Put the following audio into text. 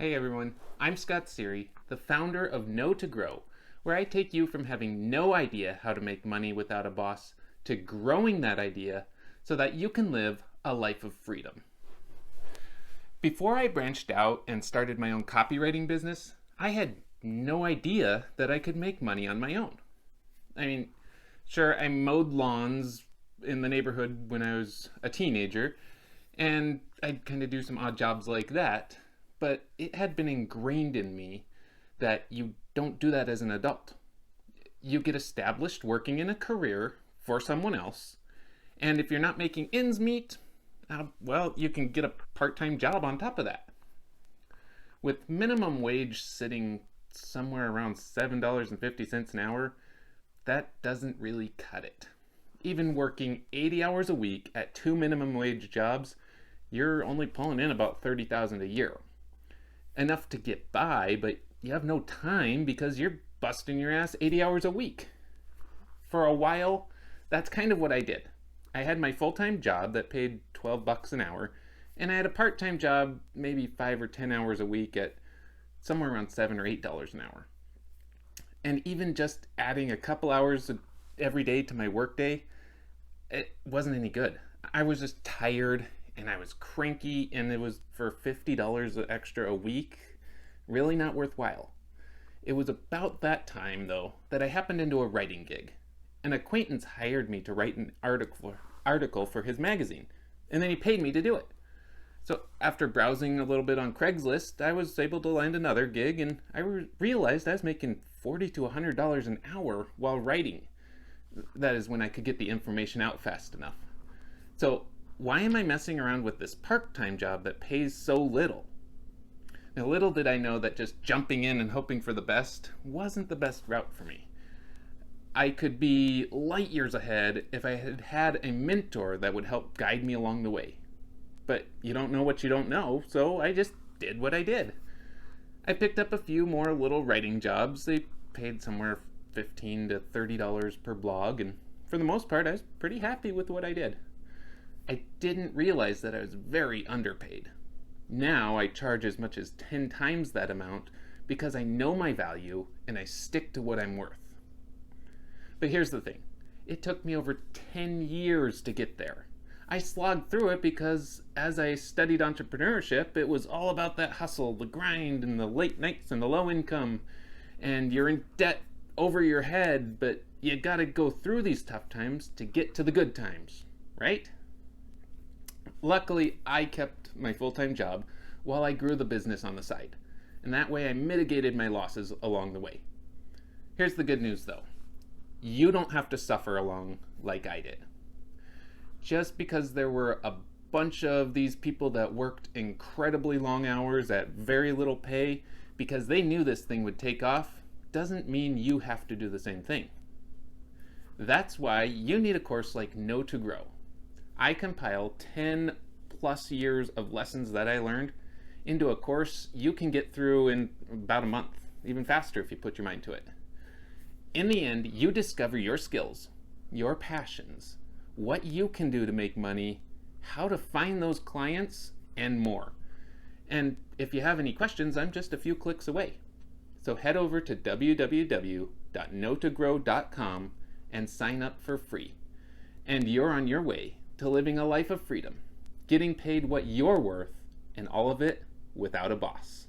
Hey everyone, I'm Scott Sery, the founder of Know to Grow, where I take you from having no idea how to make money without a boss to growing that idea so that you can live a life of freedom. Before I branched out and started my own copywriting business, I had no idea that I could make money on my own. I mean, sure, I mowed lawns in the neighborhood when I was a teenager, and I'd kind of do some odd jobs like that, but it had been ingrained in me that you don't do that as an adult. You get established working in a career for someone else, and if you're not making ends meet, well, you can get a part-time job on top of that. With minimum wage sitting somewhere around $7.50 an hour, that doesn't really cut it. Even working 80 hours a week at 2 minimum wage jobs, you're only pulling in about $30,000 a year. Enough to get by, but you have no time because you're busting your ass 80 hours a week. For a while, that's kind of what I did. I had my full-time job that paid $12 an hour, and I had a part-time job, maybe 5 or 10 hours a week at somewhere around $7 or $8 an hour. And even just adding a couple hours every day to my workday, it wasn't any good. I was just tired and I was cranky, and it was for $50 extra a week, really not worthwhile. It was about that time, though, that I happened into a writing gig. An acquaintance hired me to write an article for his magazine, and then he paid me to do it. So after browsing a little bit on Craigslist, I was able to land another gig, and I realized I was making $40 to $100 an hour while writing. That is when I could get the information out fast enough. So why am I messing around with this part-time job that pays so little? Now, little did I know that just jumping in and hoping for the best wasn't the best route for me. I could be light years ahead if I had had a mentor that would help guide me along the way. But you don't know what you don't know, so I just did what I did. I picked up a few more little writing jobs. They paid somewhere $15 to $30 per blog, and for the most part, I was pretty happy with what I did. I didn't realize that I was very underpaid. Now I charge as much as 10 times that amount because I know my value and I stick to what I'm worth. But here's the thing. It took me over 10 years to get there. I slogged through it because as I studied entrepreneurship, it was all about that hustle, the grind, and the late nights and the low income. And you're in debt over your head, but you gotta go through these tough times to get to the good times, right? Luckily, I kept my full-time job while I grew the business on the side, and that way I mitigated my losses along the way. Here's the good news though. You don't have to suffer along like I did. Just because there were a bunch of these people that worked incredibly long hours at very little pay because they knew this thing would take off, doesn't mean you have to do the same thing. That's why you need a course like Know to Grow. I compile 10 plus years of lessons that I learned into a course you can get through in about a month, even faster if you put your mind to it. In the end, you discover your skills, your passions, what you can do to make money, how to find those clients, and more. And if you have any questions, I'm just a few clicks away. So head over to www.knowtogrow.com and sign up for free. And you're on your way to living a life of freedom, getting paid what you're worth, and all of it without a boss.